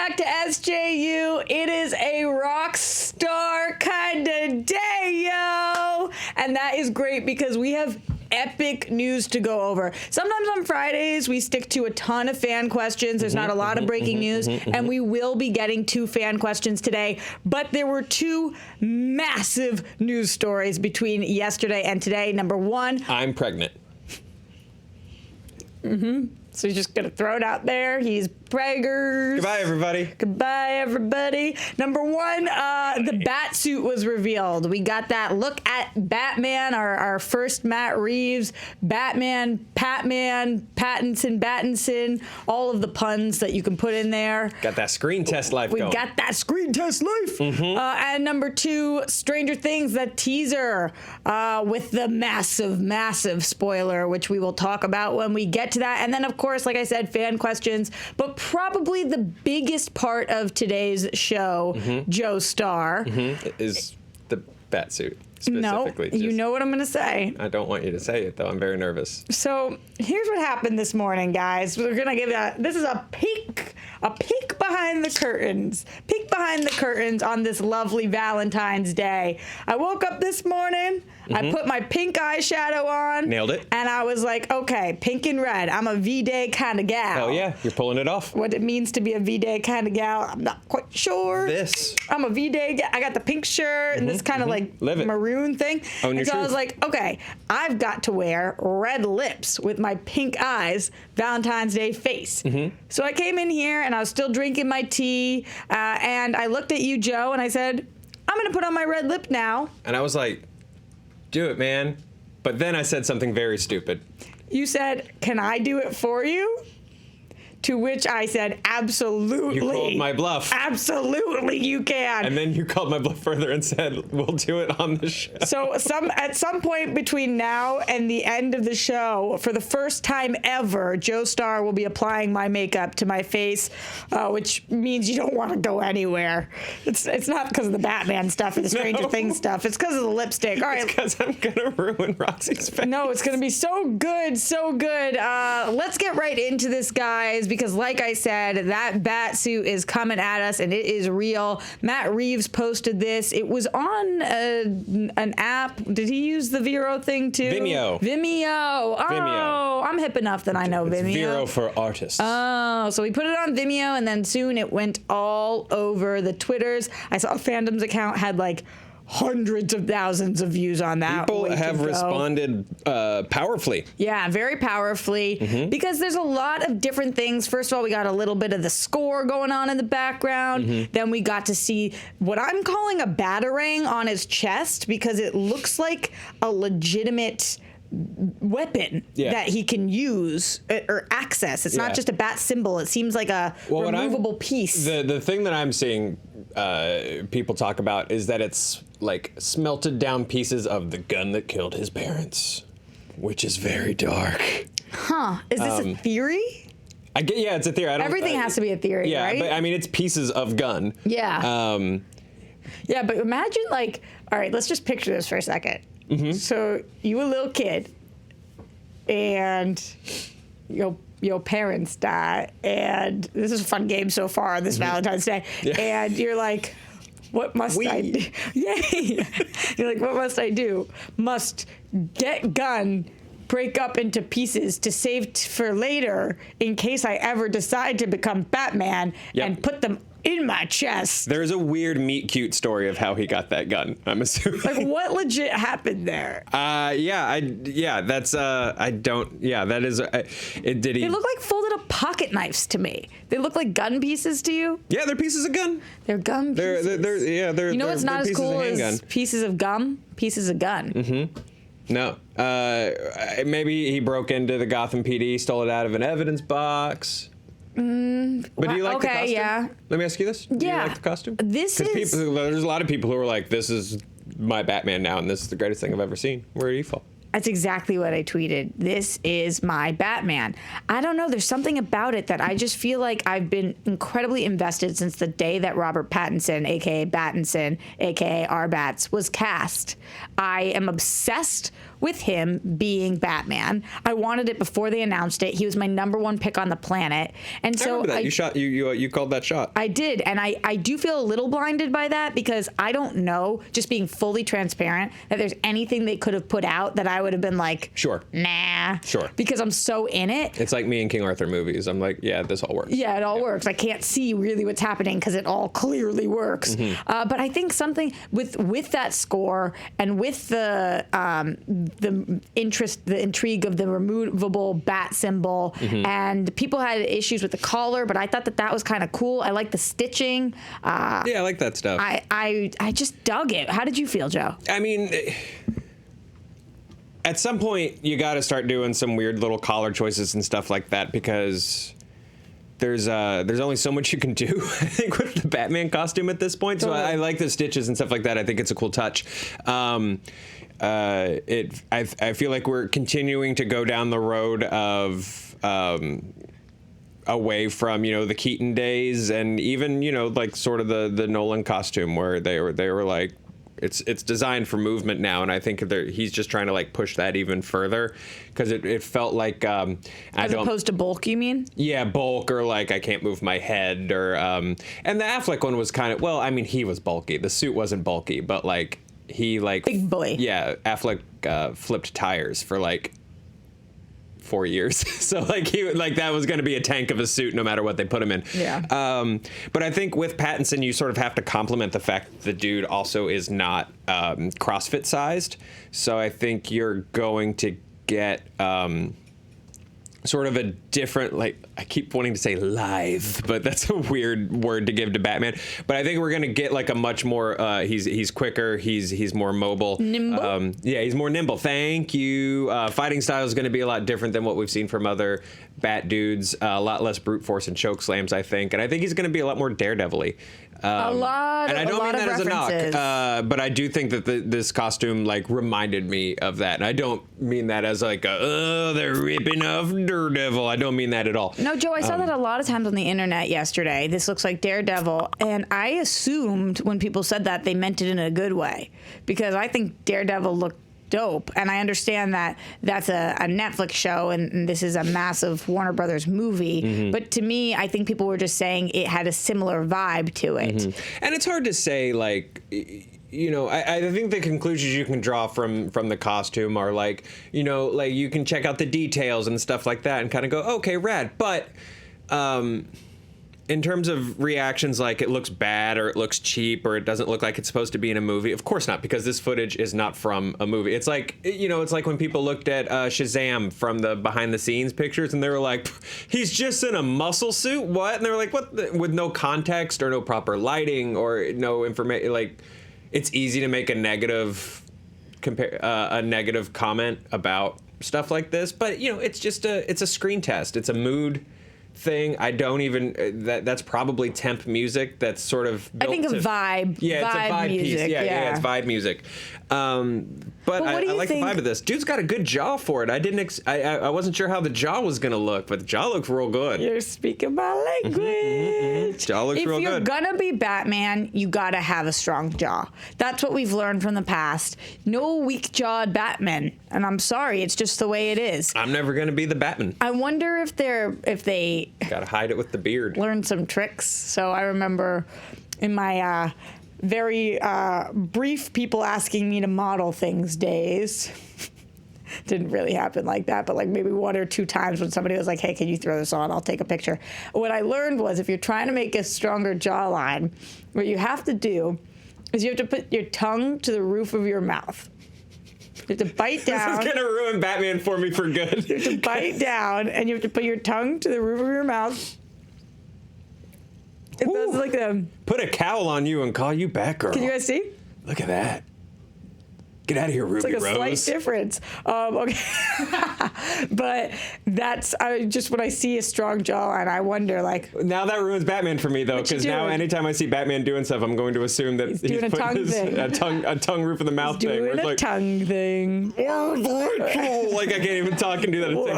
back to SJU. It is a rock star kind of day, yo. And that is great because we have epic news to go over. Sometimes on Fridays, we stick to a ton of fan questions. There's not a lot of breaking news, and we will be getting 2 fan questions today. But there were 2 massive news stories between yesterday and today. Number 1. I'm pregnant. So he's just going to throw it out there. He's preggers. Goodbye, everybody. Goodbye, everybody. Number 1, the batsuit was revealed. We got that look at Batman, our first Matt Reeves, Batman, Pattinson, all of the puns that you can put in there. Got that screen test life We going. got that screen test life. And number 2, Stranger Things, the teaser with the massive spoiler, which we will talk about when we get to that. And then, of course, like I said, fan questions. But probably the biggest part of today's show, Joe Starr. Is the batsuit No, specifically. you know what I'm going to say. I don't want you to say it, though. I'm very nervous. So here's what happened this morning, guys. We're going to give this is a peek behind the curtains. Peek behind the curtains on this lovely Valentine's Day. I woke up this morning. I put my pink eyeshadow on. Nailed it. And I was like, okay, pink and red. I'm a V-Day kind of gal. Hell yeah, you're pulling it off. What it means to be a V-Day kind of gal, I'm not quite sure. I'm a V-Day gal. I got the pink shirt and this kind of like maroon thing. Own your and so I was truth. like, okay, I've got to wear red lips with my pink eyes, Valentine's Day face. So I came in here and I was still drinking my tea and I looked at you, Joe, and I said, I'm going to put on my red lip now. And I was like, do it, man. But then I said something very stupid. You said, can I do it for you? To which I said, absolutely. You called my bluff. Absolutely, you can. And then you called my bluff further and said, we'll do it on the show. So at some point between now and the end of the show, for the first time ever, Joe Starr will be applying my makeup to my face, which means you don't want to go anywhere. It's not because of the Batman stuff or the Stranger Things stuff. It's because of the lipstick. All right. It's because I'm going to ruin Roxy's face. No, it's going to be so good, so good. Let's get right into this, guys, because like I said, that batsuit is coming at us, and it is real. Matt Reeves posted this. It was on an app. Did he use the Vero thing too? Vimeo. Oh, Vimeo. I'm hip enough that I know It's Vimeo. Vero for artists. Oh, so we put it on Vimeo, and then soon it went all over the Twitters. I saw Fandom's account had like hundreds of thousands of views on that. People have responded powerfully. Yeah, very powerfully, because there's a lot of different things. First of all, we got a little bit of the score going on in the background. Then we got to see what I'm calling a batarang on his chest, because it looks like a legitimate weapon that he can use or access. It's not just a bat symbol. It seems like a removable piece. The thing that I'm seeing people talk about is that it's like smelted down pieces of the gun that killed his parents, which is very dark. Huh. Is this a theory? Yeah, it's a theory. Everything has to be a theory, right? Yeah, but I mean, it's pieces of gun. Yeah. Yeah, but imagine like, all right, let's just picture this for a second. So you a little kid, and your parents die, and this is a fun game so far on this Valentine's Day, and you're like, what must I do? Yay! You're like, what must I do? Must get gun, break up into pieces to save for later in case I ever decide to become Batman, and put them in my chest. There's a weird meet cute story of how he got that gun, I'm assuming. Like, what legit happened there? That is, did he? They look like folded up pocket knives to me. They look like gun pieces to you? Yeah, they're pieces of gun. They're gun pieces. They're you know what's not as pieces cool of as handgun. pieces of gum? Pieces of gun. No. Maybe he broke into the Gotham PD, stole it out of an evidence box. But do you like the costume? Yeah. Let me ask you this. Do you like the costume? This is... There's a lot of people who are like, this is my Batman now, and this is the greatest thing I've ever seen. Where do you fall? That's exactly what I tweeted. This is my Batman. I don't know. There's something about it that I just feel like I've been incredibly invested since the day that Robert Pattinson, a.k.a. Battinson, a.k.a. Arbats, was cast. I am obsessed with him being Batman. I wanted it before they announced it. He was my number one pick on the planet. And so I remember that. You called that shot. I did. And I do feel a little blinded by that because I don't know, just being fully transparent, that there's anything they could have put out that I would have been like, sure, nah. Sure. Because I'm so in it. It's like me and King Arthur movies. I'm like, yeah, this all works. Yeah, it all works. I can't see really what's happening because it all clearly works. But I think something with that score and with the intrigue of the removable bat symbol, and people had issues with the collar, but I thought that was kind of cool. I like the stitching. Yeah, I like that stuff. I just dug it. How did you feel, Joe? I mean, at some point you got to start doing some weird little collar choices and stuff like that because there's only so much you can do, I think, with the Batman costume at this point. So I like the stitches and stuff like that. I think it's a cool touch. I feel like we're continuing to go down the road of away from, the Keaton days and even, like sort of the Nolan costume where they were like, it's designed for movement now, and I think he's just trying to like push that even further because it felt like as opposed to bulk, you mean? Yeah, bulk or like I can't move my head or and the Affleck one was kind of, well, I mean, he was bulky. The suit wasn't bulky, but like he like big boy. Yeah, Affleck flipped tires for like 4 years. So like that was going to be a tank of a suit no matter what they put him in. Yeah. But I think with Pattinson, you sort of have to complement the fact that the dude also is not CrossFit sized. So I think you're going to get sort of a different, like, I keep wanting to say lithe, but that's a weird word to give to Batman. But I think we're going to get like a much more, he's quicker, he's more mobile. Nimble? Yeah, he's more nimble. Thank you. Fighting style is going to be a lot different than what we've seen from other Bat dudes. A lot less brute force and choke slams, I think. And I think he's going to be a lot more daredevil-y. And I don't mean that as a knock, but I do think that this costume like reminded me of that, and I don't mean that as like they're ripping off Daredevil. I don't mean that at all. No, Joe, I saw that a lot of times on the internet yesterday. This looks like Daredevil, and I assumed when people said that they meant it in a good way because I think Daredevil looked dope, and I understand that that's a Netflix show and this is a massive Warner Brothers movie, but to me, I think people were just saying it had a similar vibe to it. And it's hard to say, like, I think the conclusions you can draw from the costume are like, like you can check out the details and stuff like that and kind of go, okay, rad, but in terms of reactions, like it looks bad or it looks cheap or it doesn't look like it's supposed to be in a movie. Of course not, because this footage is not from a movie. It's like, it's like when people looked at Shazam from the behind the scenes pictures and they were like, he's just in a muscle suit? What? And they were like, what? With no context or no proper lighting or no information. Like, it's easy to make a negative comment about stuff like this. But, it's just it's a screen test. It's a mood thing. I don't even that's probably temp music that's sort of built I think a vibe. Yeah, vibe it's a vibe music, piece. Yeah, it's vibe music. But I like the vibe of this. Dude's got a good jaw for it. I wasn't sure how the jaw was gonna look, but the jaw looks real good. You're speaking my language. Jaw looks real good. If you're gonna be Batman, you gotta have a strong jaw. That's what we've learned from the past. No weak-jawed Batman. And I'm sorry, it's just the way it is. I'm never gonna be the Batman. I wonder if they gotta hide it with the beard. Learned some tricks. So I remember in my very brief people asking me to model things days. Didn't really happen like that, but like maybe 1 or 2 times when somebody was like, hey, can you throw this on? I'll take a picture. What I learned was if you're trying to make a stronger jawline, what you have to do is you have to put your tongue to the roof of your mouth. You have to bite down. This is going to ruin Batman for me for good. You have to bite down, and you have to put your tongue to the roof of your mouth. It does like put a cowl on you and call you Batgirl. Can you guys see? Look at that. Get out of here, Ruby Rose. It's like a slight difference. Okay. But that's just when I see a strong jawline, I wonder, like... Now that ruins Batman for me, though, because now anytime I see Batman doing stuff, I'm going to assume that he's doing a tongue thing. A tongue roof of the mouth thing. Doing a tongue thing. Like I can't even talk and do that at the same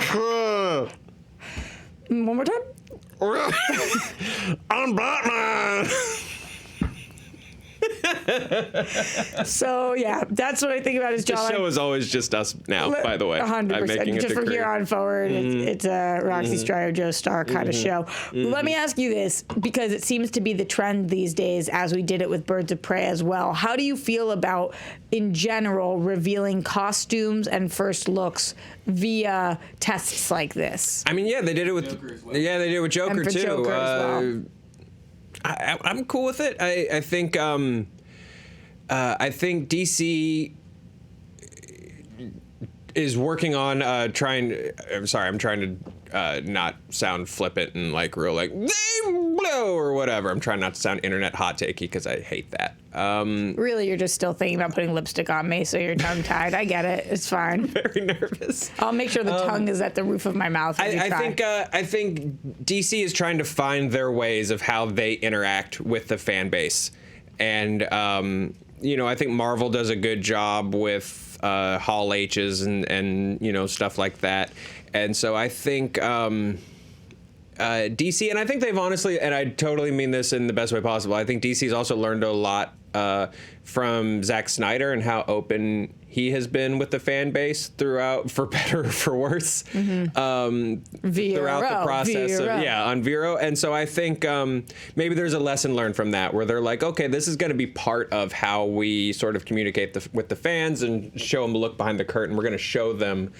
time. One more time? I'm Batman! So yeah, that's what I think about his The jawline. show is always just us now, by the way. 100%. I'm making it Just from here on forward, it's a Roxy, Striar, Joe, Starr kind of show. Let me ask you this, because it seems to be the trend these days, as we did it with Birds of Prey as well. How do you feel about, in general, revealing costumes and first looks via tests like this? I mean, yeah, they did it with they did it with Joker And for too. Joker as well. I'm cool with it. I think DC is working on I'm trying to not sound flippant and like real like they blow or whatever. I'm trying not to sound internet hot takey because I hate that. Really, you're just still thinking about putting lipstick on me, so you're tongue-tied. I get it. It's fine. Very nervous. I'll make sure the tongue is at the roof of my mouth. I think DC is trying to find their ways of how they interact with the fan base, and I think Marvel does a good job with Hall H's and stuff like that, and so I think DC, and I think they've honestly, and I totally mean this in the best way possible, I think DC's also learned a lot from Zack Snyder and how open he has been with the fan base throughout, for better or for worse, throughout the process on Vero. And so I think maybe there's a lesson learned from that, where they're like, okay, this is going to be part of how we sort of communicate with the fans and show them a look behind the curtain. We're going to show them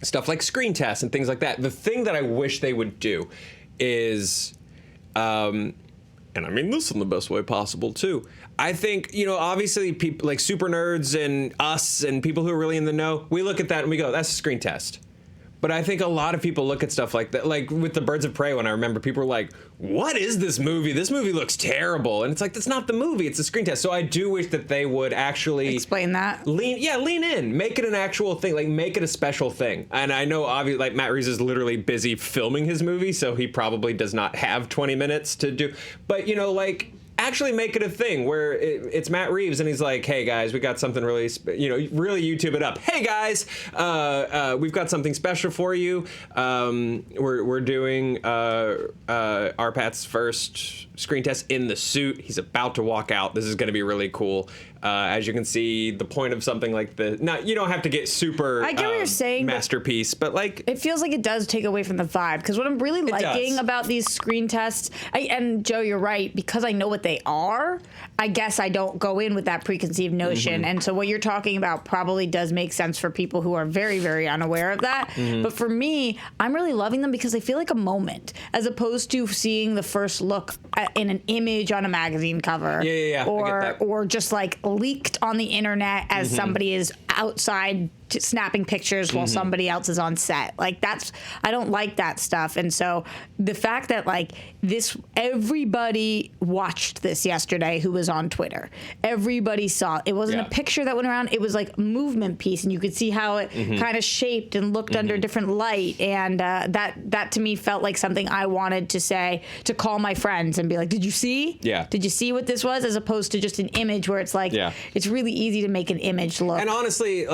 stuff like screen tests and things like that. The thing that I wish they would do is, and I mean this in the best way possible too, I think, obviously people like super nerds and us and people who are really in the know, we look at that and we go, that's a screen test. But I think a lot of people look at stuff like that, like with the Birds of Prey, when I remember people were like, what is this movie? This movie looks terrible. And it's like, that's not the movie, it's a screen test. So I do wish that they would actually explain that. Lean in, make it an actual thing, like make it a special thing. And I know obviously like Matt Reeves is literally busy filming his movie, so he probably does not have 20 minutes to do, but actually make it a thing where it's Matt Reeves and he's like, hey guys, we got something really, really YouTube it up. Hey guys, we've got something special for you. We're doing Arpat's first screen test in the suit. He's about to walk out. This is going to be really cool. As you can see, the point of something like this, you don't have to get super I get what you're saying, masterpiece, but like it feels like it does take away from the vibe, because what I'm really liking about these screen tests, and Joe, you're right, because I know what they are, I guess I don't go in with that preconceived notion. And so what you're talking about probably does make sense for people who are very, very unaware of that. But for me, I'm really loving them because they feel like a moment, as opposed to seeing the first look in an image on a magazine cover, or just like leaked on the internet as somebody is outside snapping pictures while somebody else is on set. Like I don't like that stuff. And so the fact that like this, everybody watched this yesterday who was on Twitter. Everybody saw it. It wasn't a picture that went around. It was like a movement piece, and you could see how it kind of shaped and looked under different light. And that to me felt like something I wanted to say, to call my friends and be like, did you see? Yeah. Did you see what this was? As opposed to just an image where it's like, it's really easy to make an image look. And honestly,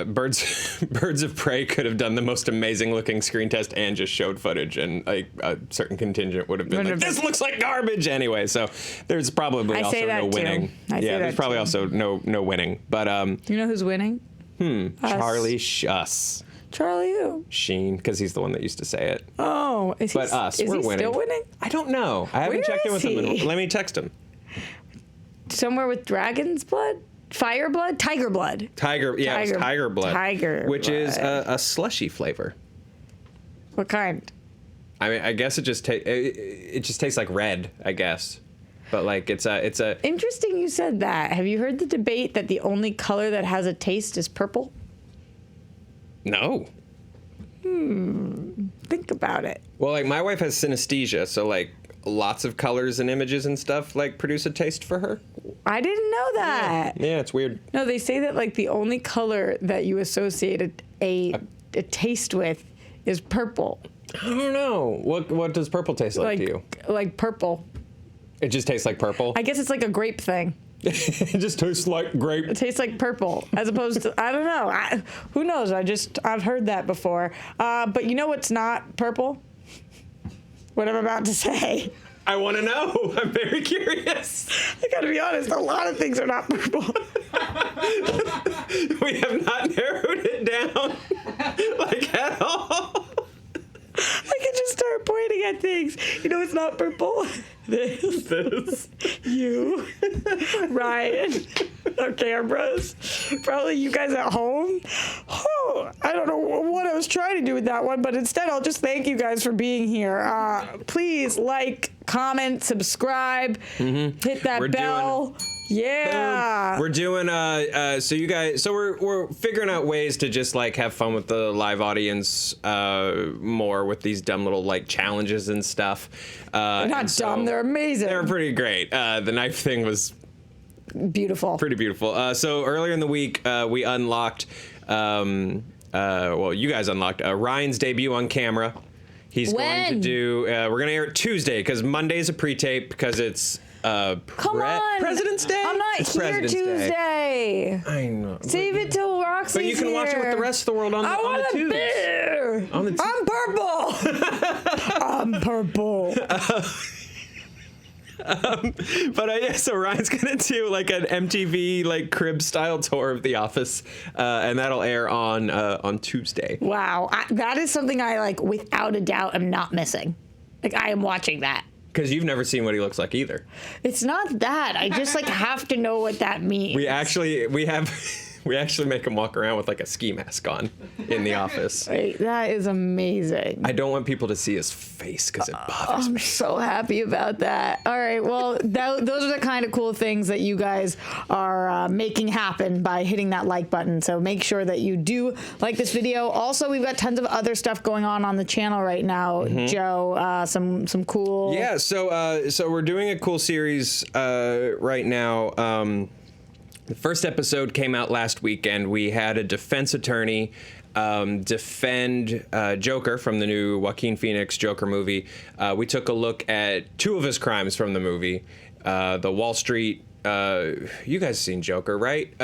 Birds of Prey could have done the most amazing looking screen test and just showed footage, and like a certain contingent would have been like, this looks like garbage anyway. So there's probably also no winning. There's probably also no winning. But you know who's winning? Charlie Shuss. Charlie who? Sheen, because he's the one that used to say it. Oh, we're winning. Still winning? I don't know. I haven't checked in with him. Let me text him. Somewhere with dragon's blood? Fire blood? Tiger blood. Tiger blood. Tiger which blood. is a slushy flavor. What kind? I mean, I guess it just tastes like red, I guess. But like it's a Interesting you said that. Have you heard the debate that the only color that has a taste is purple? No. Think about it. Well, like my wife has synesthesia, so like lots of colors and images and stuff like produce a taste for her. I didn't know that. Yeah, it's weird. No, they say that like the only color that you associate a taste with is purple. I don't know. What does purple taste like to you? Like purple. It just tastes like purple? I guess it's like a grape thing. It just tastes like grape. It tastes like purple, as opposed to, I don't know. Who knows? I've heard that before. But you know what's not purple? What I'm about to say. I want to know. I'm very curious. I gotta be honest, a lot of things are not purple. We have not narrowed it down, like, at all. I can just start pointing at things. You know, it's not purple. This. You. Ryan. Our cameras. Probably you guys at home. Oh, I don't know what I was trying to do with that one, but instead I'll just thank you guys for being here. Please like, comment, subscribe, hit that bell. Yeah. We're doing we're figuring out ways to just like have fun with the live audience more with these dumb little like challenges and stuff. They're not dumb, they're amazing. They're pretty great. The knife thing was beautiful. Pretty beautiful. So earlier in the week we unlocked you guys unlocked Ryan's debut on camera. He's going to do we're going to air it Tuesday cuz Monday's a pre-tape because it's Come on! President's Day? I'm not It's here President's Tuesday. I know. Save it till Roxy's But you can watch it with the rest of the world on the tubes. Beer. I'm purple. I'm purple. So Ryan's gonna do like an MTV like crib style tour of The Office, and that'll air on Tuesday. Wow, that is something I like without a doubt am not missing. Like I am watching that. Because you've never seen what he looks like either. It's not that. I just like have to know what that means. We actually make him walk around with like a ski mask on in the office. Wait, that is amazing. I don't want people to see his face because it bothers me. I'm so happy about that. All right, well, those are the kind of cool things that you guys are making happen by hitting that like button. So make sure that you do like this video. Also, we've got tons of other stuff going on the channel right now, Joe. Some cool. Yeah, so we're doing a cool series right now. The first episode came out last weekend. We had a defense attorney defend Joker from the new Joaquin Phoenix Joker movie. We took a look at two of his crimes from the movie. The Wall Street, you guys have seen Joker, right?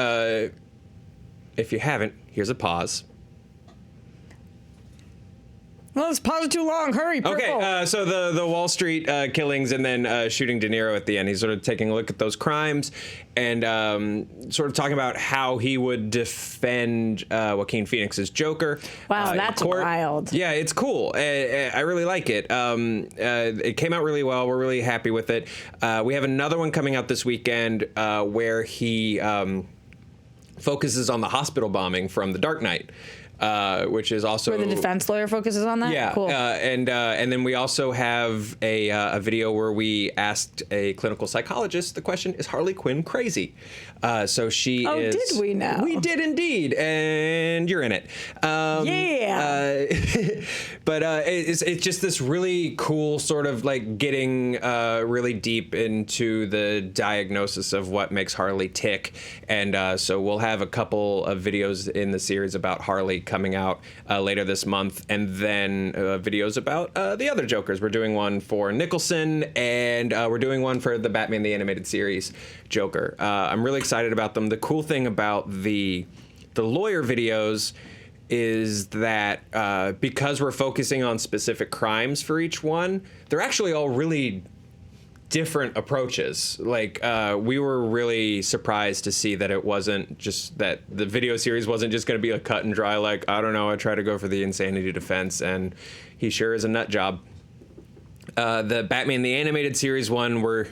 If you haven't, here's a pause. Well, it's pause too long. Hurry, purple. Okay, so the Wall Street killings and then shooting De Niro at the end. He's sort of taking a look at those crimes and sort of talking about how he would defend Joaquin Phoenix's Joker. Wow, that's wild. Yeah, it's cool. I really like it. It came out really well. We're really happy with it. We have another one coming out this weekend where he focuses on the hospital bombing from The Dark Knight. Which is also where the defense lawyer focuses on that. Yeah, cool. And then we also have a video where we asked a clinical psychologist the question: is Harley Quinn crazy? So she is. Oh, did we know? We did indeed, and you're in it. Yeah. But it's just this really cool sort of like getting really deep into the diagnosis of what makes Harley tick, and so we'll have a couple of videos in the series about Harley coming out later this month, and then videos about the other Jokers. We're doing one for Nicholson, and we're doing one for the Batman the Animated Series Joker. I'm really excited about them. The cool thing about the lawyer videos is that because we're focusing on specific crimes for each one, they're actually all really different approaches. Like we were really surprised to see that it wasn't just that the video series wasn't just going to be a cut and dry, like, I don't know, I try to go for the insanity defense and he sure is a nut job. The Batman the Animated Series one where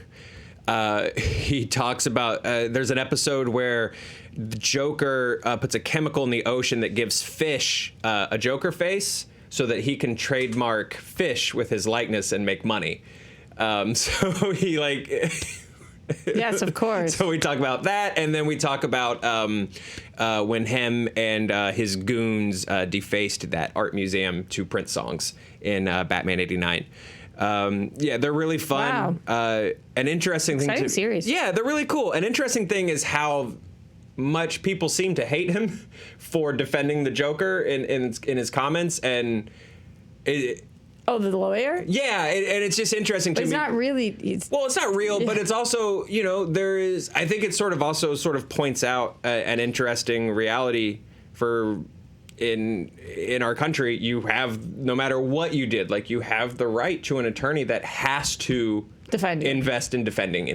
he talks about there's an episode where the Joker puts a chemical in the ocean that gives fish a Joker face so that he can trademark fish with his likeness and make money. So he like yes, of course. So we talk about that, and then we talk about when him and his goons defaced that art museum to print songs in Batman '89. Yeah, they're really fun. Wow. An interesting thing. Exciting series. Yeah, they're really cool. An interesting thing is how much people seem to hate him for defending the Joker in his comments, and Oh, the lawyer? Yeah, and it's just interesting to me. It's not really. Well, it's not real, but it's also, you know, there is. I think it sort of also sort of points out an interesting reality for in our country, you have, no matter what you did, like, you have the right to an attorney that has to defend you. invest in defending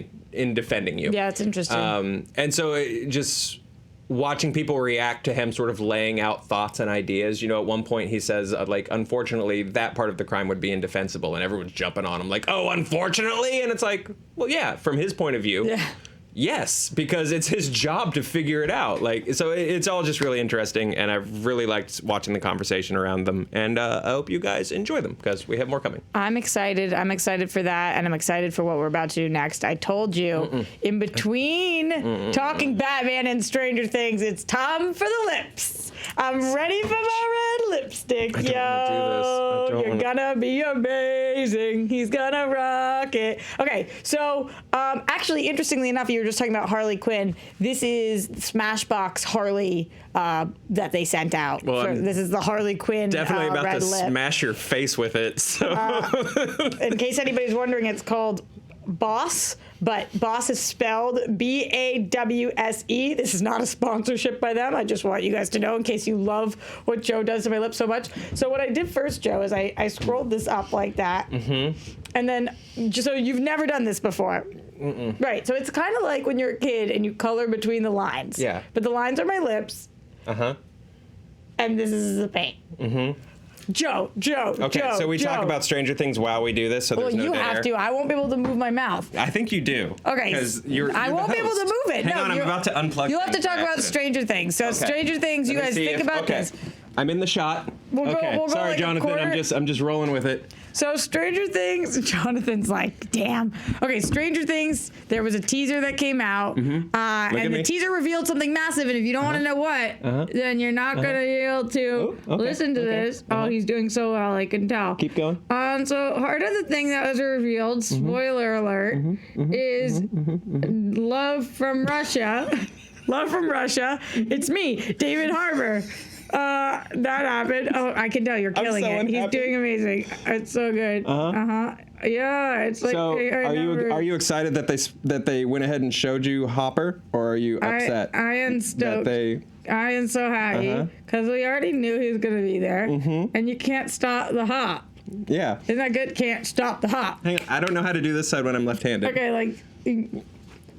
you. Yeah, it's interesting. And so just watching people react to him sort of laying out thoughts and ideas. At one point he says, like, unfortunately, that part of the crime would be indefensible, and everyone's jumping on him like, oh, unfortunately? And it's like, well, yeah, from his point of view. Yeah. Yes, because it's his job to figure it out. Like, so it's all just really interesting, and I've really liked watching the conversation around them. And I hope you guys enjoy them, because we have more coming. I'm excited. I'm excited for that, and I'm excited for what we're about to do next. I told you, in between talking Batman and Stranger Things, it's time for the lips. I'm ready for my red lipstick, I don't wanna do this. You're gonna be amazing. He's gonna rock it. Okay, so actually, interestingly enough, you were just talking about Harley Quinn. This is Smashbox Harley that they sent out. Well, this is the Harley Quinn definitely about red to lip. smash your face with it. So, in case anybody's wondering, it's called Boss, but Boss is spelled Bawse. This is not a sponsorship by them. I just want you guys to know in case you love what Joe does to my lips so much. So what I did first, Joe, is I scrolled this up like that. And then, just so you've never done this before. Right, so it's kind of like when you're a kid and you color between the lines. Yeah. But the lines are my lips. And this is the paint. Joe. okay, Joe, so we Joe. talk about Stranger Things while we do this, so there's no you dead have air. to. I won't be able to move my mouth. I think you do. Okay. Because you're I the won't be able to host. move it. Hang No, on, I'm about to unplug. You'll have to things talk by about accident. Stranger Things. So Okay. Stranger Things, you Let me guys see think if- about okay. this. I'm in the shot. We'll go Sorry, like a Jonathan. quarter. I'm just rolling with it. So Stranger Things, Jonathan's like, damn. Okay, Stranger Things, there was a teaser that came out, and the me. teaser revealed something massive, and if you don't want to know what, then you're not going to be able to listen to this. Oh, he's doing so well, I can tell. Keep going. So part of the thing that was revealed, spoiler alert, is love from Russia. Love from Russia. It's me, David Harbour. That happened. Oh, I can tell you're killing so it. He's unhappy. doing amazing. It's so good. Yeah, it's like. So, are you excited that they went ahead and showed you Hopper, or are you upset? I am stoked. I am so happy because we already knew he was going to be there, and you can't stop the hop. Yeah. Isn't that good? Can't stop the hop. Hang on, I don't know how to do this side when I'm left-handed. Okay, like.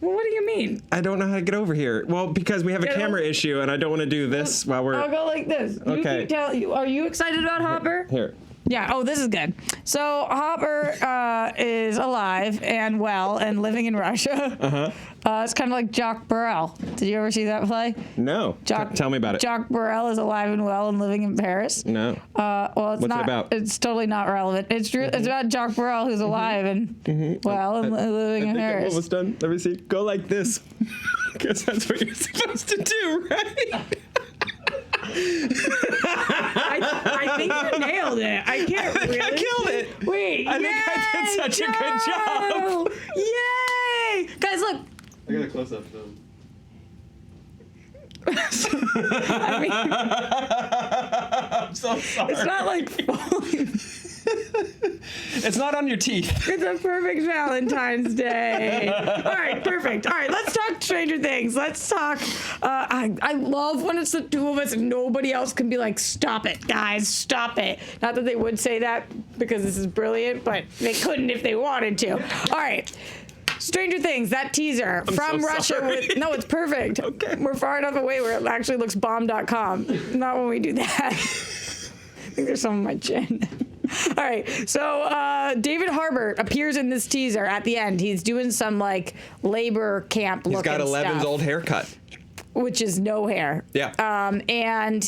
Well, what do you mean? I don't know how to get over here. Well, because we have a camera issue, and I don't want to do this while we're. I'll go like this. Okay. Are you excited about Hopper? Here. Yeah. Oh, this is good. So Hopper is alive and well and living in Russia. It's kind of like Jock Burrell. Did you ever see that play? No. Tell me about it. Jock Burrell is alive and well and living in Paris. No. Well, it's What's not. it about? It's totally not relevant. It's about Jock Burrell who's alive and well and living in I think I'm Paris. almost done. Let me see. Go like this. Because that's what you're supposed to do, right? I think you nailed it. I can't really. I killed it. Wait. I think I did such a good job. Yay! Guys, look. I got a close up though. I mean, I'm so sorry. it's not like falling. It's not on your teeth. It's a perfect Valentine's Day. All right, perfect. All right, let's talk Stranger Things. Let's talk. I love when it's the two of us and nobody else can be like, stop it, guys, stop it. Not that they would say that because this is brilliant, but they couldn't if they wanted to. All right. Stranger Things, that teaser from so Russia. sorry. No, it's perfect. Okay. We're far enough away where it actually looks bomb.com. Not when we do that. I think there's some on my chin. All right, so David Harbour appears in this teaser at the end. He's doing some like labor camp looking stuff. He's got Eleven's old haircut. Which is no hair. Yeah. And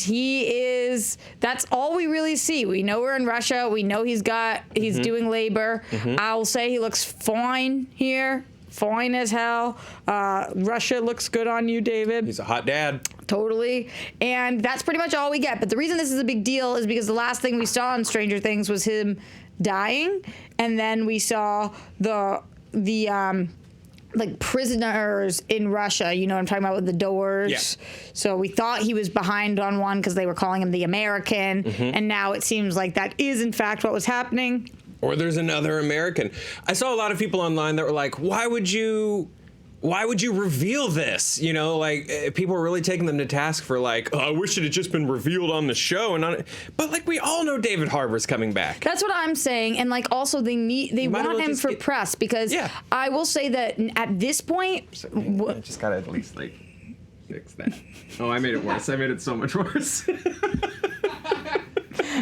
that's all we really see. We know we're in Russia. We know he's doing labor. I'll say he looks fine here. Fine as hell. Russia looks good on you, David. He's a hot dad. Totally. And that's pretty much all we get. But the reason this is a big deal is because the last thing we saw in Stranger Things was him dying. And then we saw the like prisoners in Russia, you know what I'm talking about with the doors. Yeah. So we thought he was behind on one because they were calling him the American. And now it seems like that is in fact what was happening. Or there's another American. I saw a lot of people online that were like, why would you why would you reveal this? You know, like people are really taking them to task for like, oh, I wish it had just been revealed on the show and not. But like we all know David Harbour's coming back. That's what I'm saying, and like also they want him for press because I will say that at this point, I just gotta at least like fix that. Oh, I made it worse. I made it so much worse.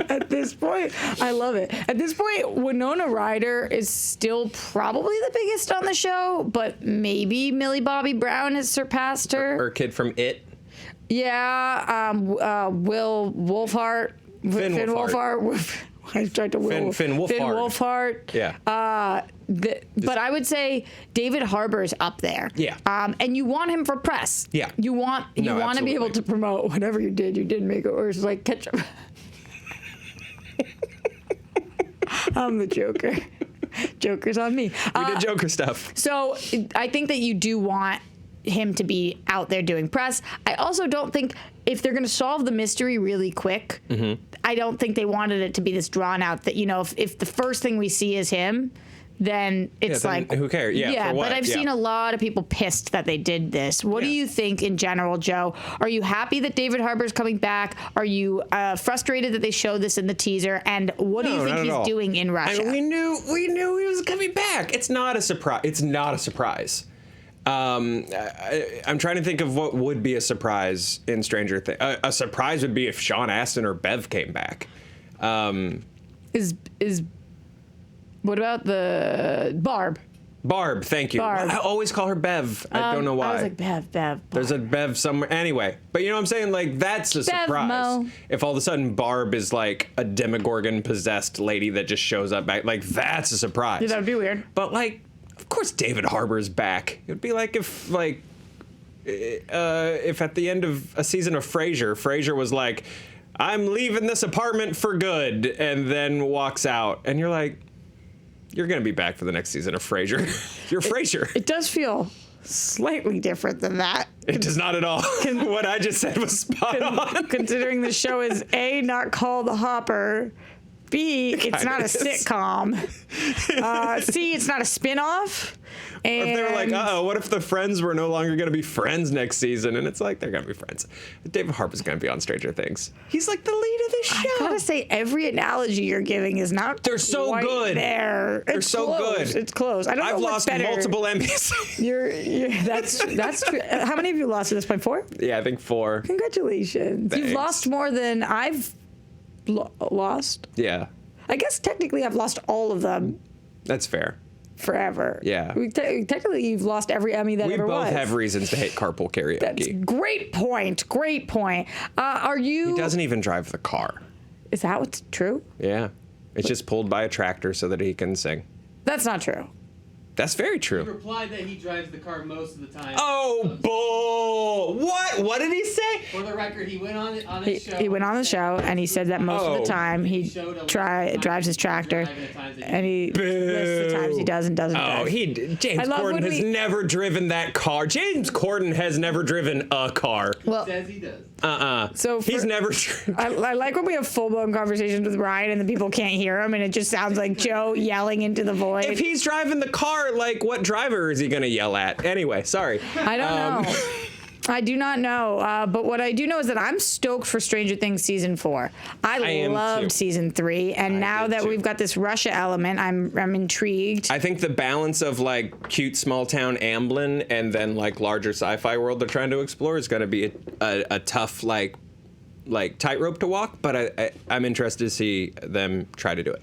At this point, I love it. At this point, Winona Ryder is still probably the biggest on the show, but maybe Millie Bobby Brown has surpassed her. Her kid from It. Yeah, Will Wolfhard. Finn Wolfhard. I tried to Will. Finn Wolfhard. Finn Wolfhard. Yeah. But I would say David Harbour's up there. Yeah. And you want him for press. Yeah. You want to be able to promote whatever you did make it worse. Like ketchup. I'm the Joker. Joker's on me. We did Joker stuff. So I think that you do want him to be out there doing press. I also don't think if they're going to solve the mystery really quick, I don't think they wanted it to be this drawn out that, you know, if the first thing we see is him, then it's then like, who cares? Yeah, for what? But I've seen a lot of people pissed that they did this. What do you think in general, Joe? Are you happy that David Harbour's coming back? Are you frustrated that they showed this in the teaser? And what do you think he's doing in Russia? I mean, we knew he was coming back. It's not a surprise. It's not a surprise. I'm trying to think of what would be a surprise in Stranger Things. A surprise would be if Sean Astin or Bev came back. What about the Barb? Barb, thank you. Barb. I always call her Bev. I don't know why. I was like, Bev. Barb. There's a Bev somewhere. Anyway, but you know what I'm saying? Like, that's a surprise. Mo. If all of a sudden Barb is like a Demogorgon-possessed lady that just shows up back, like, that's a surprise. Yeah, that would be weird. But, like, of course David Harbour is back. It would be like if at the end of a season of Frasier was like, I'm leaving this apartment for good, and then walks out, and you're like, you're going to be back for the next season of Frasier. You're Frasier. It does feel slightly different than that. It does not at all. What I just said was spot on. Considering the show is A, not called Hopper, B, it's not a sitcom, C, it's not a spin-off. And if they were like, what if the friends were no longer going to be friends next season? And it's like, they're going to be friends. David Harbour's going to be on Stranger Things. He's like the lead of the show. I gotta say, every analogy you're giving is not They're so quite good. There. They're so close. good. It's close. I don't know I've what's lost better. multiple Emmys. That's true. How many have you lost at this point? 4? Yeah, I think 4. Congratulations. Thanks. You've lost more than I've lost. Yeah. I guess technically I've lost all of them. That's fair. Forever. Yeah. Technically, you've lost every Emmy that ever was. We both have reasons to hate carpool karaoke. That's great point. Great point. Are you? He doesn't even drive the car. Is that what's true? Yeah. It's just pulled by a tractor so that he can sing. That's not true. That's very true. He replied that he drives the car most of the time. Oh, bull! What? What did he say? For the record, he went on his show. He went on the show and he said that most of the time he drives his tractor, and he lists the times he does and doesn't. Oh, James Corden has never driven that car. James Corden has never driven a car. Well, he says he does. So he's never. I like when we have full-blown conversations with Ryan and the people can't hear him, and it just sounds like Joe yelling into the void. If he's driving the car, like, what driver is he going to yell at? Anyway, sorry. I don't know. I do not know. But what I do know is that I'm stoked for Stranger Things season 4. I loved season 3, and now that we've got this Russia element, I'm intrigued. I think the balance of like cute small town Amblin and then like larger sci-fi world they're trying to explore is going to be a tough like tightrope to walk. But I'm interested to see them try to do it.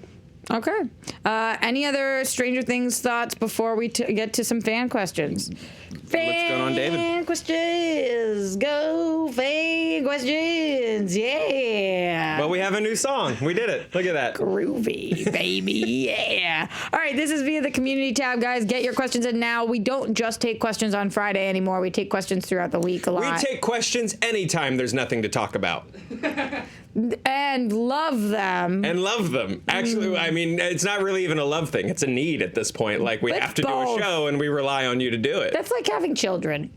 Okay. Any other Stranger Things thoughts before we get to some fan questions? What's going on, David? Fan questions. Go fan questions. Yeah. Well, we have a new song. We did it. Look at that. Groovy, baby. Yeah. All right. This is via the community tab, guys. Get your questions in now. We don't just take questions on Friday anymore. We take questions throughout the week a lot. We take questions anytime there's nothing to talk about. And love them. Actually, I mean, it's not really even a love thing. It's a need at this point. Like, we have to do a show, and we rely on you to do it. That's like having children.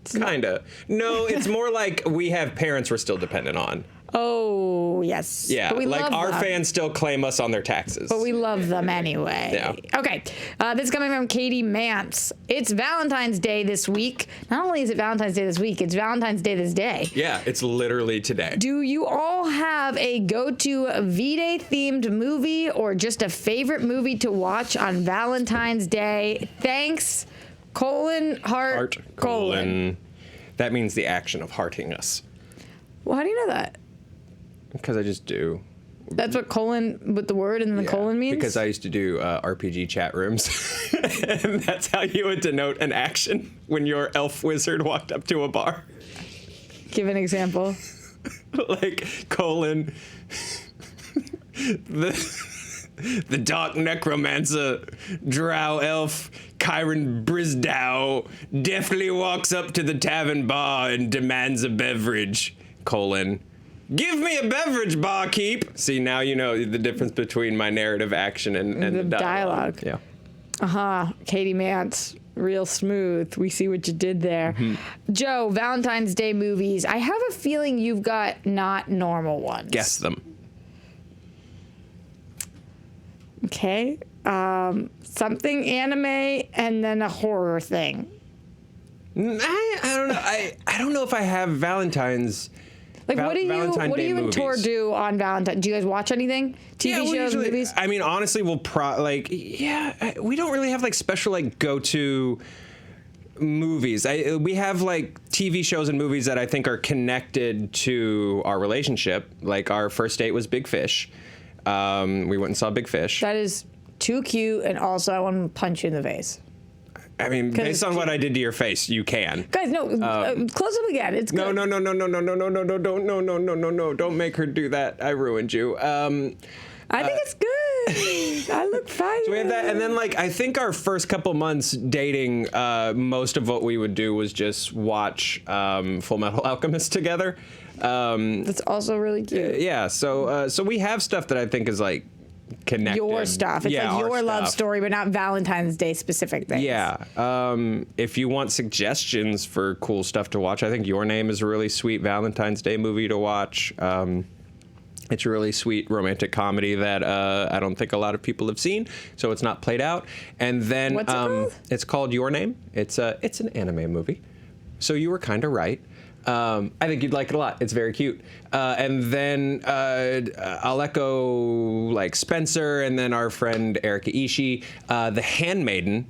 Kinda. No, it's more like we have parents we're still dependent on. Oh, yes. Yeah, But we like love our them. fans still claim us on their taxes. But we love them anyway. Yeah. Okay. This is coming from Katie Mance. It's Valentine's Day this week. Not only is it Valentine's Day this week, it's Valentine's Day this day. Yeah, it's literally today. Do you all have a go-to V-Day themed movie or just a favorite movie to watch on Valentine's Day? Thanks, heart, colon. That means the action of hearting us. Well, how do you know that? Because I just do. That's what colon with the word and then the colon means? Because I used to do RPG chat rooms. And that's how you would denote an action when your elf wizard walked up to a bar. Give an example. Like, colon. The dark necromancer, drow elf, Kyron Brisdow, deftly walks up to the tavern bar and demands a beverage, colon. Give me a beverage, barkeep. See, now you know the difference between my narrative action and the dialogue. Yeah. Katie Mance, real smooth. We see what you did there. Joe, Valentine's Day movies. I have a feeling you've got not normal ones. Guess them. Okay. Something anime and then a horror thing. I don't know. I don't know if I have Valentine's. Like, what do you and Tor do on Valentine? Do you guys watch anything? TV shows, movies? I mean, honestly, we don't really have like special like go-to movies. We have like TV shows and movies that I think are connected to our relationship. Like our first date was Big Fish. We went and saw Big Fish. That is too cute, and also I want to punch you in the face. I mean, based on what I did to your face, you can. Guys, no, close up again. It's good. No, don't make her do that. I ruined you. I think it's good. I look fine. So we have that, and then like I think our first couple months dating, most of what we would do was just watch Full Metal Alchemist together. That's also really cute. Yeah, so we have stuff that I think is like connected. Your stuff. It's like your love story, but not Valentine's Day specific things. Yeah. If you want suggestions for cool stuff to watch, I think Your Name is a really sweet Valentine's Day movie to watch. It's a really sweet romantic comedy that I don't think a lot of people have seen, so it's not played out. And then what's it called? It's called Your Name. It's an anime movie. So you were kind of right. I think you'd like it a lot. It's very cute. And then I'll echo like Spencer and then our friend Erika Ishii. The Handmaiden.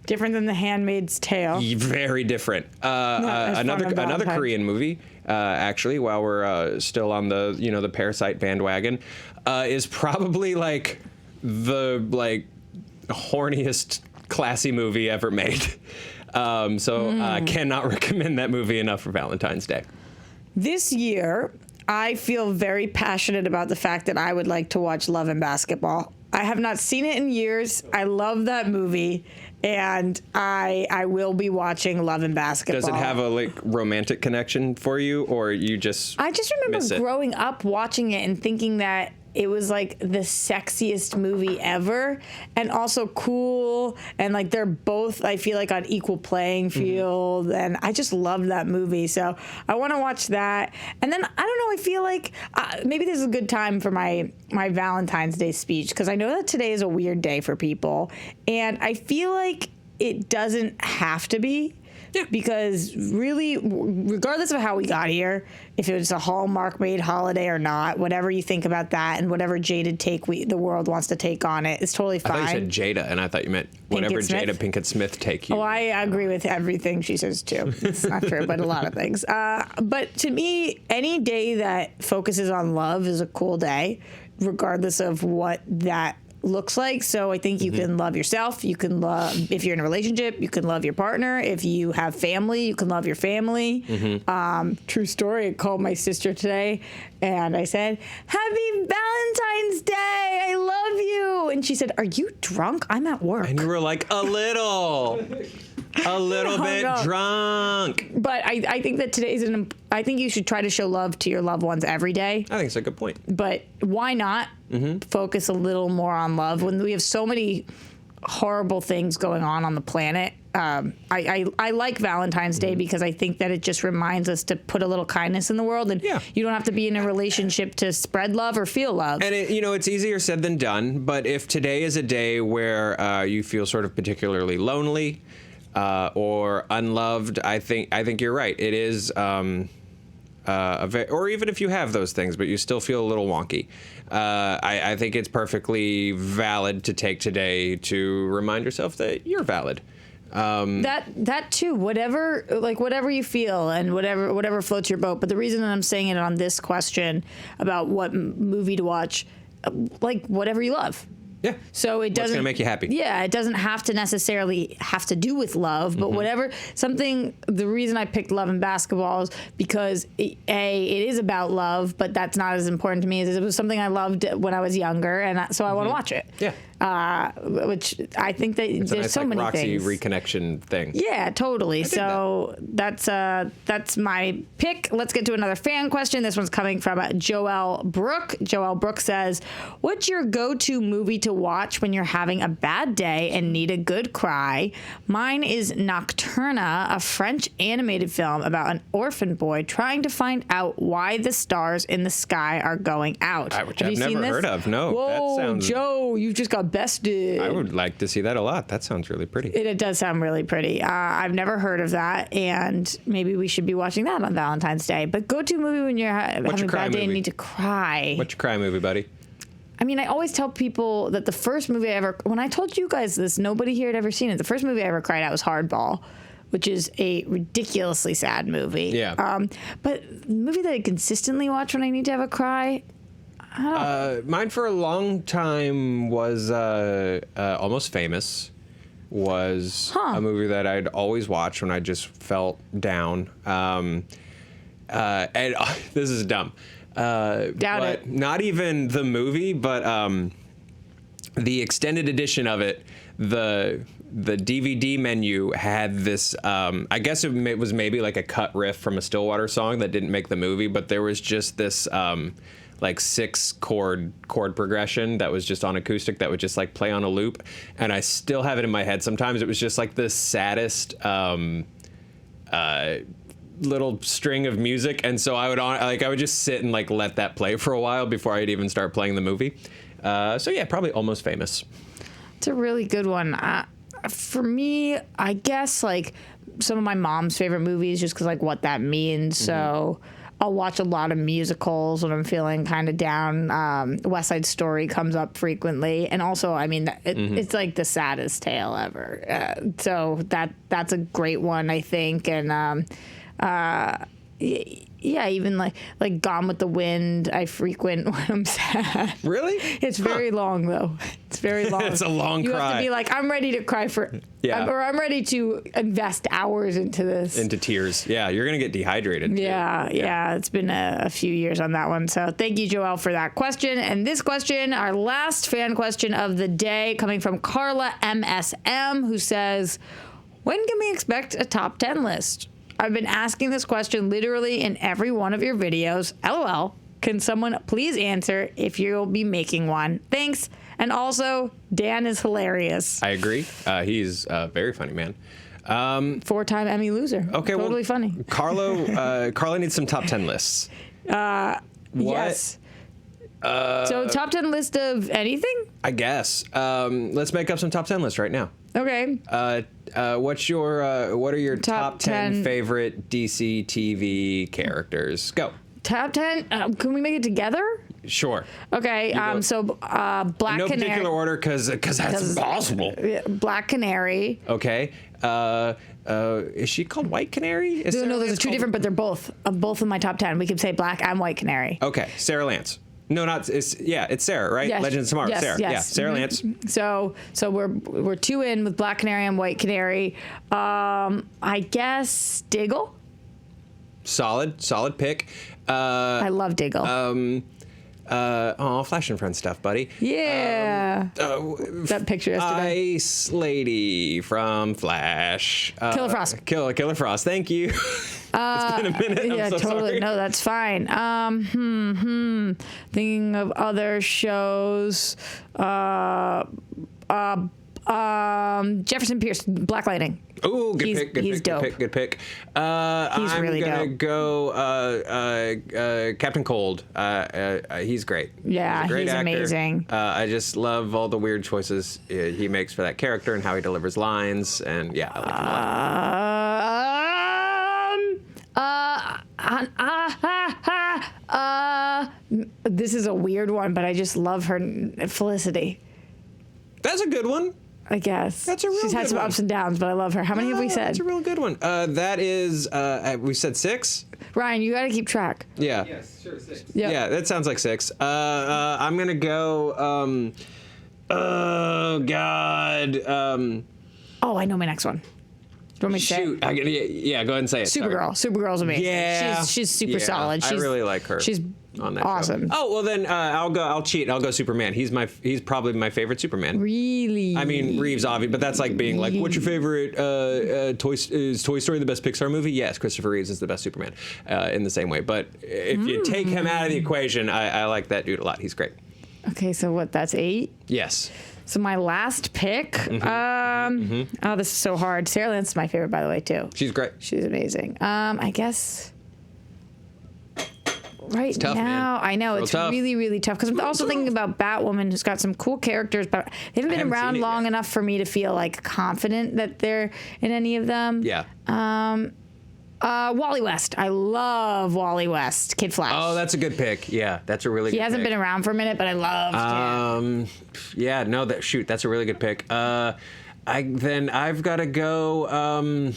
Different than The Handmaid's Tale. Very different. Another Korean movie, actually, while we're still on the Parasite bandwagon, is probably like the horniest classy movie ever made. Cannot recommend that movie enough for Valentine's Day. This year, I feel very passionate about the fact that I would like to watch Love and Basketball. I have not seen it in years. I love that movie, and I will be watching Love and Basketball. Does it have a romantic connection for you, or you just? I just remember growing up watching it and thinking that it was like the sexiest movie ever, and also cool, and like they're both, I feel like, on equal playing field, and I just love that movie. So I want to watch that, and then I don't know. I feel like maybe this is a good time for my Valentine's Day speech, because I know that today is a weird day for people, and I feel like it doesn't have to be. Yeah. Because really, regardless of how we got here, if it was a Hallmark-made holiday or not, whatever you think about that and whatever jaded take the world wants to take on it, it's totally fine. I thought you said Jada, and I thought you meant whatever Jada Pinkett Smith take you. Oh, I agree with everything she says, too. It's not true, but a lot of things. But to me, any day that focuses on love is a cool day, regardless of what that looks like. So I think you can love yourself. You can love, if you're in a relationship, you can love your partner. If you have family, you can love your family. True story. I called my sister today and I said, "Happy Valentine's Day. I love you." And she said, "Are you drunk? I'm at work." And you were like, a little bit drunk. But I think that today's I think you should try to show love to your loved ones every day. I think it's a good point. But why not focus a little more on love when we have so many horrible things going on the planet? I like Valentine's Day because I think that it just reminds us to put a little kindness in the world, and you don't have to be in a relationship to spread love or feel love. And it's easier said than done. But if today is a day where you feel sort of particularly lonely or unloved, I think you're right. It is. Or even if you have those things, but you still feel a little wonky, I think it's perfectly valid to take today to remind yourself that you're valid. That too, whatever you feel and whatever floats your boat. But the reason that I'm saying it on this question about what movie to watch, like whatever you love. Yeah. So it doesn't. What's gonna make you happy? Yeah, it doesn't have to necessarily have to do with love, but whatever. The reason I picked Love and Basketball is because it is about love, but that's not as important to me as it was something I loved when I was younger, and so I want to watch it. Yeah. Which I think that It's there's a nice, so many Roxy things. reconnection thing. Yeah, totally. So that's my pick. Let's get to another fan question. This one's coming from Joelle Brook. Joelle Brook says, "What's your go-to movie to watch when you're having a bad day and need a good cry?" Mine is Nocturna, a French animated film about an orphan boy trying to find out why the stars in the sky are going out. Which Have I've you seen never this? heard of. No. Whoa, that sounds... Joe, you've just got bested. I would like to see that a lot. That sounds really pretty. It does sound really pretty. I've never heard of that, and maybe we should be watching that on Valentine's Day. But go-to movie when you're having a bad day and need to cry. What's your cry movie, buddy? I mean, I always tell people that the first movie I ever... When I told you guys this, nobody here had ever seen it. The first movie I ever cried at was Hardball, which is a ridiculously sad movie. Yeah. But the movie that I consistently watch when I need to have a cry... Mine for a long time was Almost Famous. Was a movie that I'd always watch when I just felt down. And this is dumb. Doubt it. Not even the movie, but the extended edition of it. The DVD menu had this. I guess it was maybe like a cut riff from a Stillwater song that didn't make the movie, but there was just this. Like 6 chord progression that was just on acoustic that would just like play on a loop, and I still have it in my head sometimes. It was just like the saddest little string of music, and so I would just sit and like let that play for a while before I'd even start playing the movie. So yeah, probably Almost Famous. It's a really good one. For me, I guess like some of my mom's favorite movies, just because like what that means. So I'll watch a lot of musicals when I'm feeling kind of down. West Side Story comes up frequently, and also, I mean, it's like the saddest tale ever. So that's a great one, I think, and yeah, even like Gone with the Wind, I frequent when I'm sad. Really? It's very long though. It's very long. It's a long you cry. You have to be like, I'm ready to cry or I'm ready to invest hours into this. Into tears. Yeah, you're gonna get dehydrated. Yeah. It's been a few years on that one. So thank you, Joelle, for that question. And this question, our last fan question of the day, coming from Carla MSM, who says, "When can we expect a top 10 list? I've been asking this question literally in every one of your videos. LOL. Can someone please answer if you'll be making one? Thanks. And also, Dan is hilarious." I agree. He's a very funny man. 4-time Emmy loser. Okay, totally funny. Carla needs some top 10 lists. Yes. So top 10 list of anything? I guess. Let's make up some top 10 lists right now. Okay. What are your top 10 favorite DC TV characters? Go. Top 10? Can we make it together? Sure. Okay. So Black Canary. No particular order, because that's impossible. Black Canary. Okay. Is she called White Canary? No, those are two different, but they're both of my top 10. We could say Black and White Canary. Okay. Sarah Lance. No, it's Sarah, right? Yes. Legends of Tomorrow. Yes, Sarah. yes. Yeah, Sarah Lance. So we're 2 in with Black Canary and White Canary. I guess Diggle. Solid pick. I love Diggle. Flash and Friends stuff, buddy. Yeah. That picture yesterday. Ice Lady from Flash. Killer Frost. Killer Frost. Thank you. It's been a minute. Yeah, I'm so totally. sorry. No, that's fine. Thinking of other shows. Jefferson Pierce, Black Lightning. Oh, good He's- pick. Good he's pick. dope. Good pick. Good pick. He's I'm really gonna dope. go Captain Cold. He's great. Yeah, he's a great he's actor. amazing. I just love all the weird choices he makes for that character and how he delivers lines. And yeah, I like him a lot. This is a weird one, but I just love her, Felicity. That's a good one. I guess That's a real She's had good some one. ups and downs, but I love her. How many have we said? That's a real good one. That is, we said 6. Ryan, you got to keep track. Yeah. Yes, sure, 6. Yep. Yeah, that sounds like 6. I'm gonna go. Oh God. Oh, I know my next one. Do you want me to say it? Shoot. Yeah, go ahead and say it. Sorry. Supergirl's amazing. Yeah. She's super Yeah, solid. I really like her She's on that awesome. show. Oh well, then I'll cheat. I'll go Superman. He's probably my favorite Superman. Really? I mean, Reeves, obviously, but that's like being like, what's your favorite is Toy Story the best Pixar movie? Yes, Christopher Reeves is the best Superman in the same way. But if you take him out of the equation, I like that dude a lot. He's great. Okay, so what? That's 8. Yes. So my last pick. Oh, this is so hard. Sarah Lance is my favorite, by the way, too. She's great. She's amazing. I guess right tough, now, man. I know Real it's tough. really, really tough because I'm also thinking about Batwoman, who's got some cool characters, but they haven't been haven't around seen it long yet. enough for me to feel like confident that they're in any of them. Yeah. Wally West. I love Wally West. Kid Flash. Oh, that's a good pick. Yeah, that's a really good he pick. hasn't been around for a minute, but I loved him. Yeah, no, that's a really good pick. I've got to go.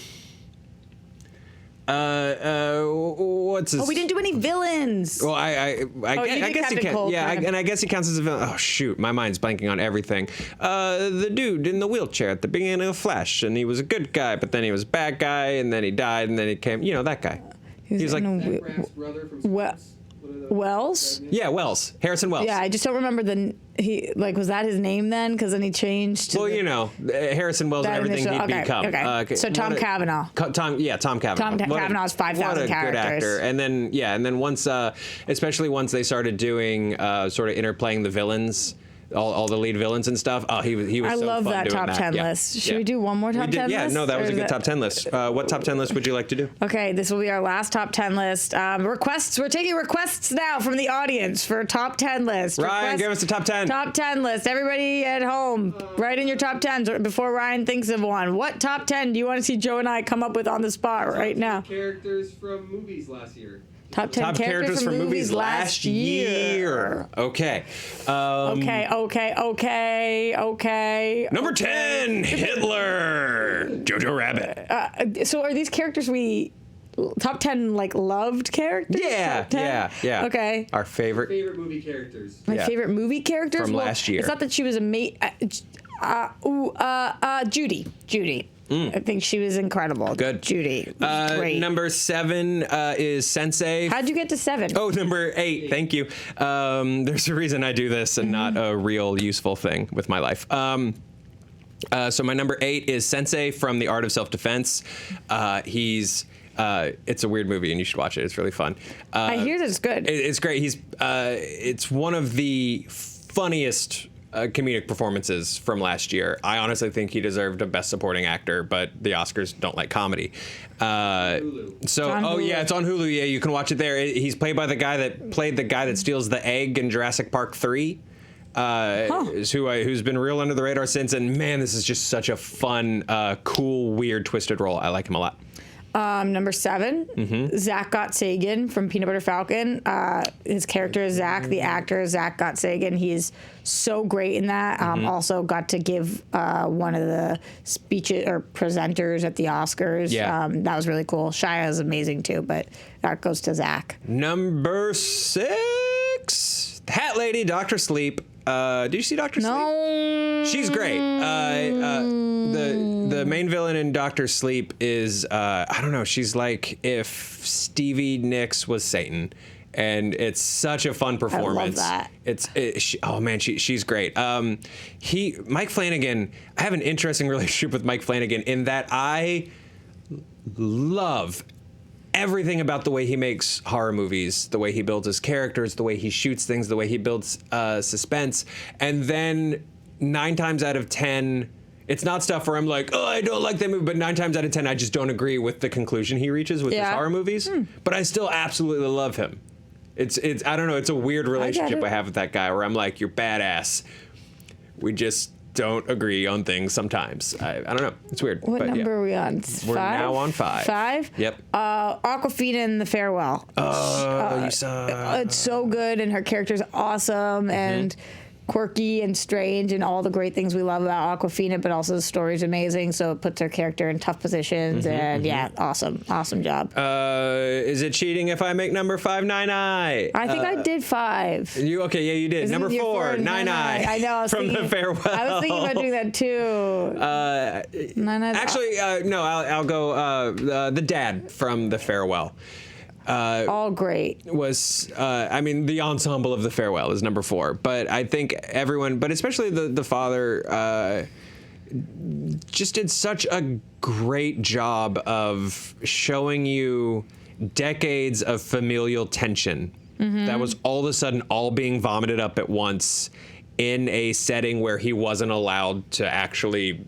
What's his? Oh, we didn't do any villains. Well, I you did guess he Captain can. Cold, Yeah, right. and I guess he counts as a villain. Oh shoot, my mind's blanking on everything. The dude in the wheelchair at the beginning of Flash, and he was a good guy, but then he was a bad guy, and then he died, and then he came. You know that guy. He's like, Zach Braff's brother from Well- Sports. What are the- Wells? yeah, Wells, Harrison Wells. Yeah, I just don't remember was that his name then? Because then he changed. To Well, the- you know, Harrison Wells and That everything initial- he'd okay, become. okay. So Tom what a- Cavanaugh. Tom Cavanaugh. Tom Cavanaugh's 5,000 what a characters. good actor. And then once, especially once they started doing sort of interplaying the villains, all the lead villains and stuff. Oh, he was. I so love fun that doing top that. 10 Yeah. list. Should Yeah. we do one more top 10 Yeah, list? no, that was Or a is good top 10 list. What top 10 list would you like to do? Okay, this will be our last top 10 list. Requests. We're taking requests now from the audience for a top 10 list. Ryan, give us the top 10. Top 10 list. Everybody at home, write in your top 10s before Ryan thinks of one. What top 10 do you want to see Joe and I come up with on the spot right now? Characters from movies last year. Top 10 Top characters from movies last year. Okay. Okay. Number 10, Hitler. Jojo Rabbit. So are these characters top 10 like loved characters? Yeah, Top 10? yeah. Okay. Our favorite. Favorite movie characters. My Yeah. favorite movie characters From last year. It's not that she was Judy. Judy. I think she was incredible. Good. Judy. Was great. Number 7 is Sensei. How'd you get to 7? Oh, number 8. Thank you. There's a reason I do this and not a real useful thing with my life. So my number 8 is Sensei from The Art of Self-Defense. It's a weird movie and you should watch it. It's really fun. I hear that it's good. It's great. It's one of the funniest comedic performances from last year. I honestly think he deserved a Best Supporting Actor, but the Oscars don't like comedy. Hulu. So, Hulu. it's on Hulu. Yeah, you can watch it there. He's played by the guy that steals the egg in Jurassic Park 3. Who's been real under the radar since. And man, this is just such a fun, cool, weird, twisted role. I like him a lot. Number 7, Zach Gottsagen from Peanut Butter Falcon. His character is Zach. The actor is Zach Gottsagen. He's so great in that. Also got to give one of the speeches or presenters at the Oscars. Yeah. That was really cool. Shia is amazing too, but that goes to Zach. Number 6, Hat Lady, Dr. Sleep. Did you see Dr. Sleep? No. She's great. The main villain in Doctor Sleep is I don't know. She's like if Stevie Nicks was Satan, and it's such a fun performance. that. She's great. Mike Flanagan. I have an interesting relationship with Mike Flanagan in that I love everything about the way he makes horror movies, the way he builds his characters, the way he shoots things, the way he builds suspense. And then 9 times out of 10, It's not stuff where I'm like, oh, I don't like that movie, but 9 times out of 10, I just don't agree with the conclusion he reaches with his horror movies. But I still absolutely love him. It's I don't know, it's a weird relationship I have with that guy where I'm like, you're badass. We just don't agree on things sometimes. I don't know. It's weird. What number are we on? We're now on 5. 5? Yep. Awkwafina in The Farewell. Oh, you saw. It's so good, and her character's awesome, and quirky and strange, and all the great things we love about Awkwafina, but also the story's amazing, so it puts her character in tough positions, and awesome job. Is it cheating if I make number 5 Nine-Eye? I think I did 5. You did. Isn't Number your 4 Nine-Eye. I know. I was from thinking, The Farewell. I was thinking about doing that too. Nine-Eye's Actually, no. I'll go. The dad from The Farewell. all great. Was the ensemble of The Farewell is number 4, but I think everyone, but especially the father, just did such a great job of showing you decades of familial tension that was all of a sudden all being vomited up at once in a setting where he wasn't allowed to actually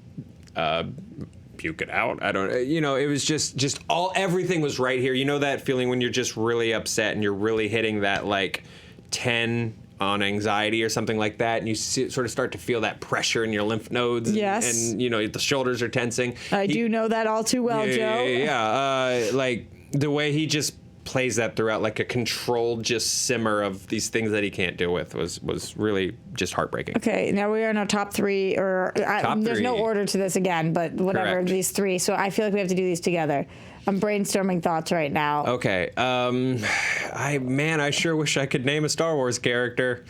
puke it out. I don't, it was just everything was right here. You know that feeling when you're just really upset and you're really hitting that like 10 on anxiety or something like that, and you sort of start to feel that pressure in your lymph nodes. Yes. And the shoulders are tensing. I do know that all too well, Joe. Yeah. Like the way he just plays that throughout, like a controlled just simmer of these things that he can't deal with was really just heartbreaking. Okay, now we are in our top 3, there's no order to this again, but whatever, Correct. These 3. So I feel like we have to do these together. I'm brainstorming thoughts right now. Okay. I sure wish I could name a Star Wars character.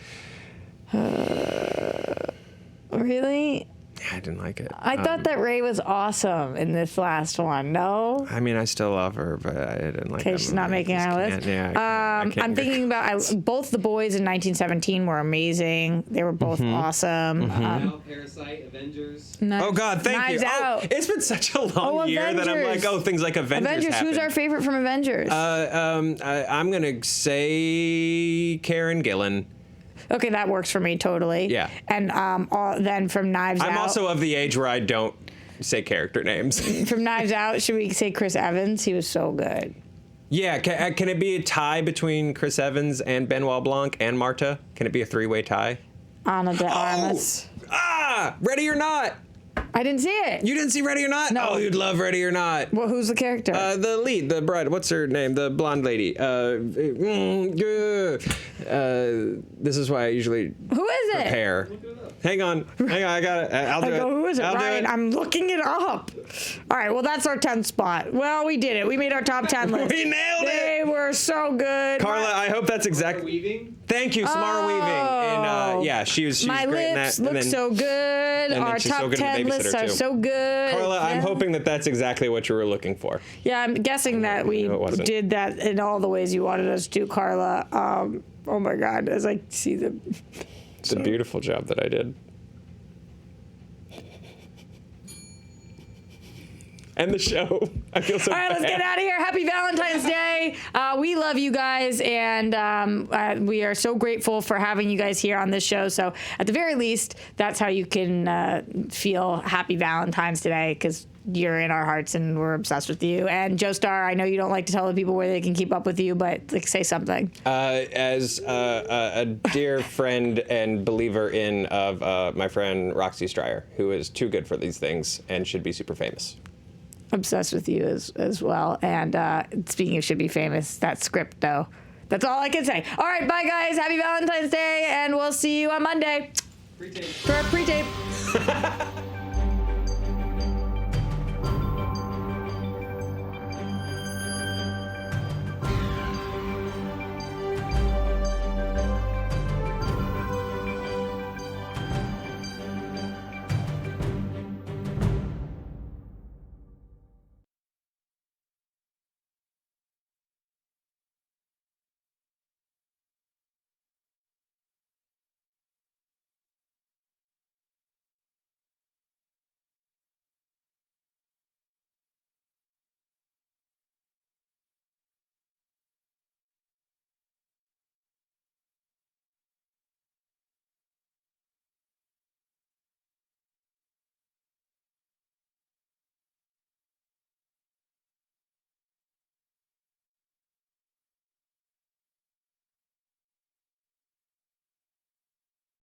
Really? I didn't like it. I thought that Rey was awesome in this last one. No? I still love her, but I didn't like. Okay, she's not making our list. Yeah, I can't I'm thinking about both the boys in 1917 were amazing. They were both awesome. Now, Parasite, Avengers. Oh God, thank Knives you. Out. It's been such a long year that I'm like, things like Avengers. Who's our happened. favorite from Avengers? I'm gonna say Karen Gillan. Okay, that works for me totally. Yeah. And then from Knives Out. I'm also of the age where I don't say character names. From Knives Out, should we say Chris Evans? He was so good. Yeah, can it be a tie between Chris Evans and Benoit Blanc and Marta? Can it be a 3-way tie? Ana de Armas. Ready or Not. I didn't see it. You didn't see Ready or Not? No. Oh, you'd love Ready or Not. Well, who's the character? The lead, the bride. What's her name? The blonde lady. This is why I usually Who is it? prepare. Hang on, I got it. I'll do it. Who is it? I'll do Ryan, it. I'm looking it up. All right, well, that's our 10th spot. Well, we did it. We made our top 10 list. We nailed it. They were so good. Carla, I hope that's exactly. Weaving. Thank you, Samara Weaving. And she was My great in that. lips look so good. then Our she's so top good in 10 lists Babysitter, are too. so good. Carla, I'm Yeah. hoping that that's exactly what you were looking for. Yeah, I'm guessing that we No, it wasn't. did that in all the ways you wanted us to, Carla. Oh my God, as I see them. It's a beautiful job that I did. End the show. I feel so All right, bad. let's get out of here. Happy Valentine's Day. We love you guys, and we are so grateful for having you guys here on this show. So at the very least, that's how you can feel happy Valentine's today, because you're in our hearts and we're obsessed with you. And Joe Starr, I know you don't like to tell the people where they can keep up with you, but say something. As a dear friend and believer in of my friend Roxy Striar, who is too good for these things and should be super famous. Obsessed with you as well. And speaking of should be famous, that script though. That's all I can say. All right, bye guys. Happy Valentine's Day, and we'll see you on Monday. Pre-tape. For a pre-tape.